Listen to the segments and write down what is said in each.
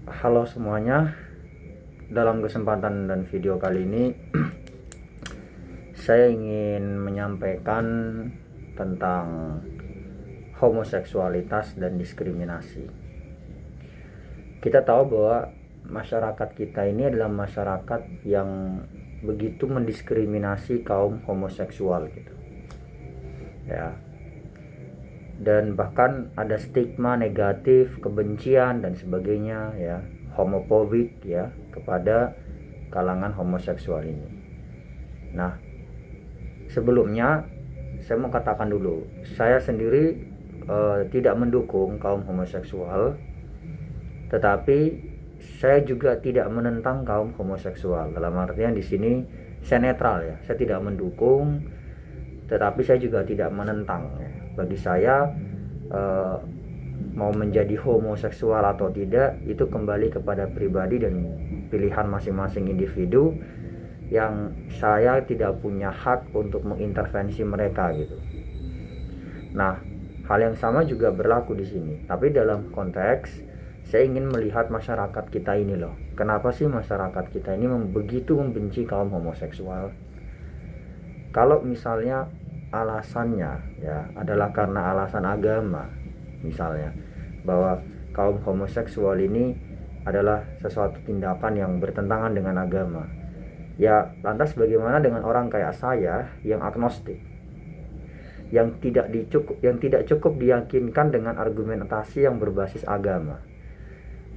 Halo semuanya, dalam kesempatan dan video kali ini saya ingin menyampaikan tentang homoseksualitas dan diskriminasi. Kita tahu bahwa masyarakat kita ini adalah masyarakat yang begitu mendiskriminasi kaum homoseksual gitu. Ya. Dan bahkan ada stigma negatif, kebencian dan sebagainya ya, homofobik ya kepada kalangan homoseksual ini. Nah, sebelumnya saya mau katakan dulu, saya sendiri tidak mendukung kaum homoseksual, tetapi saya juga tidak menentang kaum homoseksual. Dalam artian di sini saya netral ya, saya tidak mendukung, tetapi saya juga tidak menentang ya. Bagi saya mau menjadi homoseksual atau tidak itu kembali kepada pribadi dan pilihan masing-masing individu, yang saya tidak punya hak untuk mengintervensi mereka gitu. Nah, hal yang sama juga berlaku di sini. Tapi dalam konteks saya ingin melihat masyarakat kita ini loh. Kenapa sih masyarakat kita ini begitu membenci kaum homoseksual? Kalau misalnya alasannya ya adalah karena alasan agama, misalnya bahwa kaum homoseksual ini adalah sesuatu tindakan yang bertentangan dengan agama, ya lantas bagaimana dengan orang kayak saya yang agnostik, yang tidak cukup diyakinkan dengan argumentasi yang berbasis agama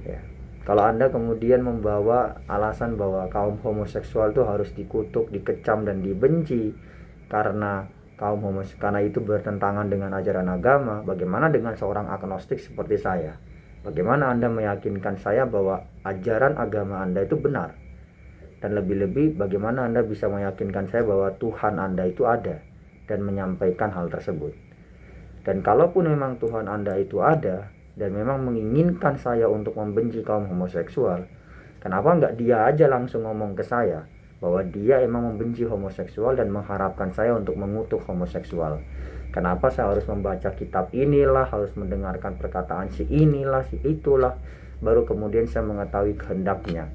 ya. Kalau Anda kemudian membawa alasan bahwa kaum homoseksual itu harus dikutuk, dikecam dan dibenci karena karena itu bertentangan dengan ajaran agama, bagaimana dengan seorang agnostik seperti saya? Bagaimana Anda meyakinkan saya bahwa ajaran agama Anda itu benar? Dan lebih-lebih bagaimana Anda bisa meyakinkan saya bahwa Tuhan Anda itu ada dan menyampaikan hal tersebut? Dan kalaupun memang Tuhan Anda itu ada dan memang menginginkan saya untuk membenci kaum homoseksual, kenapa nggak dia aja langsung ngomong ke saya bahwa dia emang membenci homoseksual dan mengharapkan saya untuk mengutuk homoseksual? Kenapa saya harus membaca kitab inilah, harus mendengarkan perkataan si inilah, si itulah, baru kemudian saya mengetahui kehendaknya?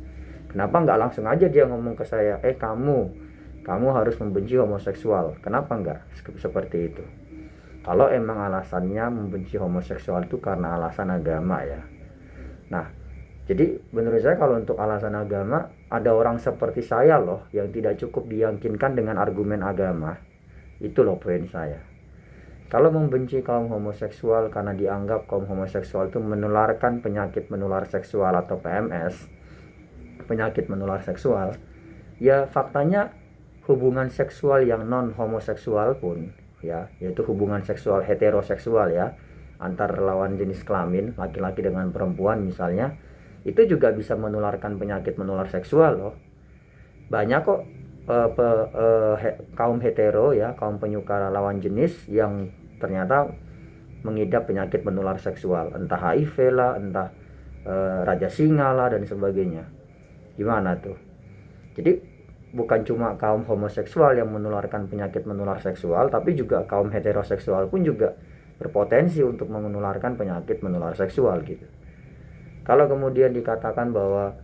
Kenapa nggak langsung aja dia ngomong ke saya, kamu harus membenci homoseksual? Kenapa nggak seperti itu? Kalau emang alasannya membenci homoseksual itu karena alasan agama ya. Nah, jadi menurut saya kalau untuk alasan agama, ada orang seperti saya loh yang tidak cukup diyakinkan dengan argumen agama. Itu loh poin saya. Kalau membenci kaum homoseksual karena dianggap kaum homoseksual itu menularkan penyakit menular seksual atau PMS, penyakit menular seksual, ya faktanya hubungan seksual yang non homoseksual pun ya, yaitu hubungan seksual heteroseksual ya, antar lawan jenis kelamin laki-laki dengan perempuan misalnya, itu juga bisa menularkan penyakit menular seksual loh. Banyak kok kaum hetero ya, kaum penyuka lawan jenis yang ternyata mengidap penyakit menular seksual, entah HIV lah, entah raja singa lah dan sebagainya. Gimana tuh? Jadi bukan cuma kaum homoseksual yang menularkan penyakit menular seksual, tapi juga kaum heteroseksual pun juga berpotensi untuk menularkan penyakit menular seksual gitu. Kalau kemudian dikatakan bahwa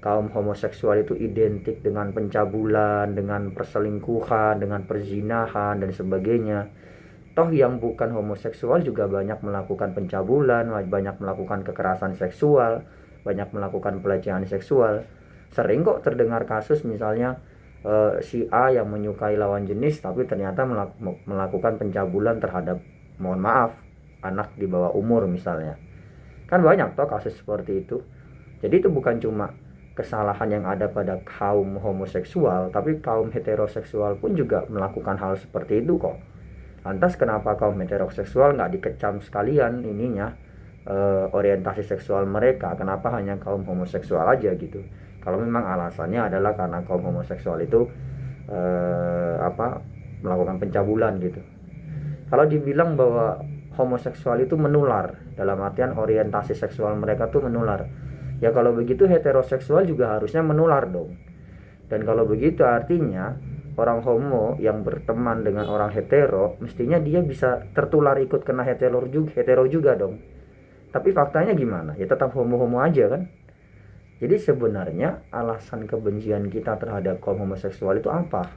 kaum homoseksual itu identik dengan pencabulan, dengan perselingkuhan, dengan perzinahan dan sebagainya, toh yang bukan homoseksual juga banyak melakukan pencabulan, banyak melakukan kekerasan seksual, banyak melakukan pelecehan seksual. Sering kok terdengar kasus misalnya si A yang menyukai lawan jenis tapi ternyata melakukan pencabulan terhadap, mohon maaf, anak di bawah umur misalnya. Kan banyak toh kasus seperti itu. Jadi itu bukan cuma kesalahan yang ada pada kaum homoseksual, tapi kaum heteroseksual pun juga melakukan hal seperti itu kok. Lantas kenapa kaum heteroseksual nggak dikecam sekalian ininya, orientasi seksual mereka? Kenapa hanya kaum homoseksual aja gitu? Kalau memang alasannya adalah karena kaum homoseksual itu melakukan pencabulan gitu. Kalau dibilang bahwa homoseksual itu menular, dalam artian orientasi seksual mereka tuh menular, ya kalau begitu heteroseksual juga harusnya menular dong. Dan kalau begitu artinya orang homo yang berteman dengan orang hetero, mestinya dia bisa tertular ikut kena hetero juga dong. Tapi faktanya gimana? Ya tetap homo-homo aja kan. Jadi sebenarnya alasan kebencian kita terhadap kaum homoseksual itu apa?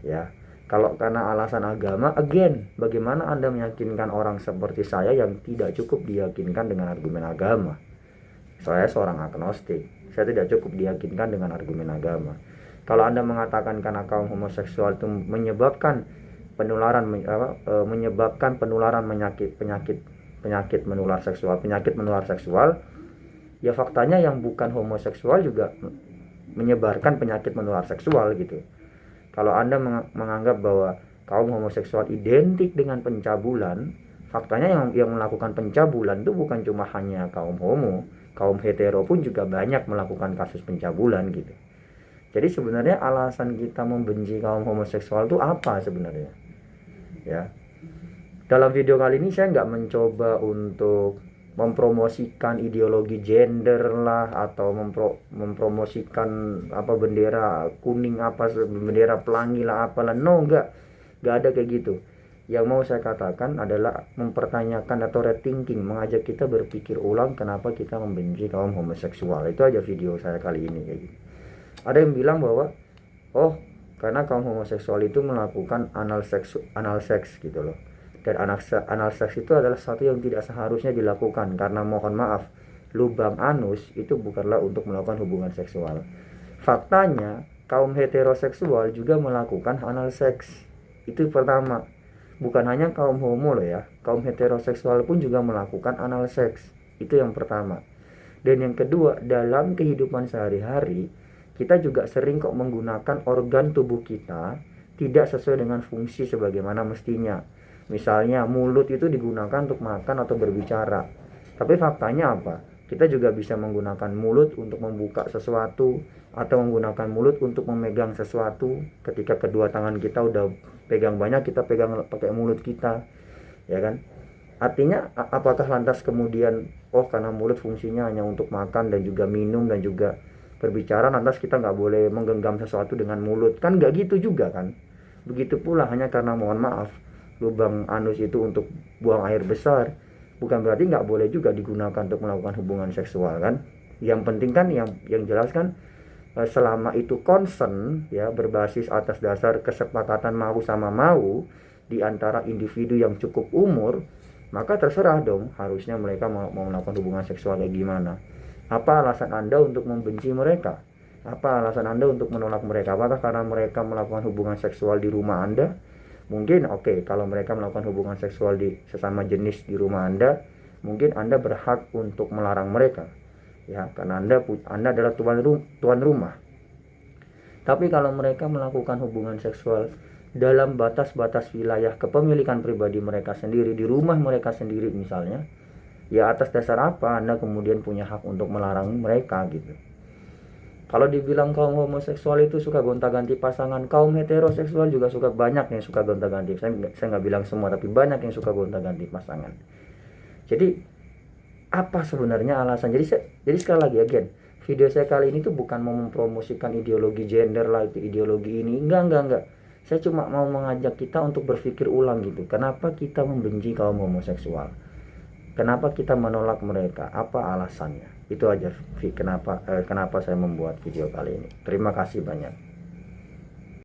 Ya, kalau karena alasan agama, again, bagaimana Anda meyakinkan orang seperti saya yang tidak cukup diyakinkan dengan argumen agama? Saya seorang agnostik, saya tidak cukup diyakinkan dengan argumen agama. Kalau Anda mengatakan karena kaum homoseksual itu menyebabkan penularan menyebabkan penularan penyakit menular seksual, ya faktanya yang bukan homoseksual juga menyebarkan penyakit menular seksual gitu. Kalau Anda menganggap bahwa kaum homoseksual identik dengan pencabulan, faktanya yang melakukan pencabulan itu bukan cuma hanya kaum homo, kaum hetero pun juga banyak melakukan kasus pencabulan gitu. Jadi sebenarnya alasan kita membenci kaum homoseksual itu apa sebenarnya? Ya. Dalam video kali ini saya nggak mencoba untuk mempromosikan ideologi gender lah, atau mempromosikan apa bendera kuning, apa bendera pelangi lah, apalah, no, nggak ada kayak gitu. Yang mau saya katakan adalah mempertanyakan atau rethinking, mengajak kita berpikir ulang kenapa kita membenci kaum homoseksual. Itu aja video saya kali ini kayak gitu. Ada yang bilang bahwa oh, karena kaum homoseksual itu melakukan anal seks gitu loh. Dan anal seks itu adalah sesuatu yang tidak seharusnya dilakukan, karena mohon maaf, lubang anus itu bukanlah untuk melakukan hubungan seksual. Faktanya kaum heteroseksual juga melakukan anal seks. Itu pertama. Bukan hanya kaum homo loh ya, kaum heteroseksual pun juga melakukan anal seks. Itu yang pertama. Dan yang kedua, dalam kehidupan sehari-hari kita juga sering kok menggunakan organ tubuh kita tidak sesuai dengan fungsi sebagaimana mestinya. Misalnya mulut itu digunakan untuk makan atau berbicara. Tapi faktanya apa? Kita juga bisa menggunakan mulut untuk membuka sesuatu, atau menggunakan mulut untuk memegang sesuatu. Ketika kedua tangan kita udah pegang banyak, kita pegang pakai mulut kita, ya kan? Artinya apakah lantas kemudian karena mulut fungsinya hanya untuk makan dan juga minum dan juga berbicara, lantas kita nggak boleh menggenggam sesuatu dengan mulut? Kan nggak gitu juga kan. Begitu pula hanya karena mohon maaf lubang anus itu untuk buang air besar, bukan berarti nggak boleh juga digunakan untuk melakukan hubungan seksual kan. Yang penting kan yang jelas kan, selama itu concern ya, berbasis atas dasar kesepakatan mau sama mau di antara individu yang cukup umur, maka terserah dong harusnya mereka mau melakukan hubungan seksual kayak gimana. Apa alasan Anda untuk membenci mereka? Apa alasan Anda untuk menolak mereka? Apakah karena mereka melakukan hubungan seksual di rumah Anda? Mungkin oke, kalau mereka melakukan hubungan seksual di sesama jenis di rumah Anda, mungkin Anda berhak untuk melarang mereka. Ya, karena Anda adalah tuan rumah. Tapi kalau mereka melakukan hubungan seksual dalam batas-batas wilayah kepemilikan pribadi mereka sendiri, di rumah mereka sendiri misalnya, ya atas dasar apa Anda kemudian punya hak untuk melarang mereka gitu? Kalau dibilang kaum homoseksual itu suka gonta-ganti pasangan, kaum heteroseksual juga suka, banyak yang suka gonta-ganti. Saya nggak bilang semua, tapi banyak yang suka gonta-ganti pasangan. Jadi apa sebenarnya alasan? Jadi sekali lagi again, video saya kali ini tuh bukan mau mempromosikan ideologi gender lah, itu ideologi ini, enggak. Saya cuma mau mengajak kita untuk berpikir ulang gitu. Kenapa kita membenci kaum homoseksual? Kenapa kita menolak mereka? Apa alasannya? Itu aja kenapa saya membuat video kali ini. Terima kasih banyak.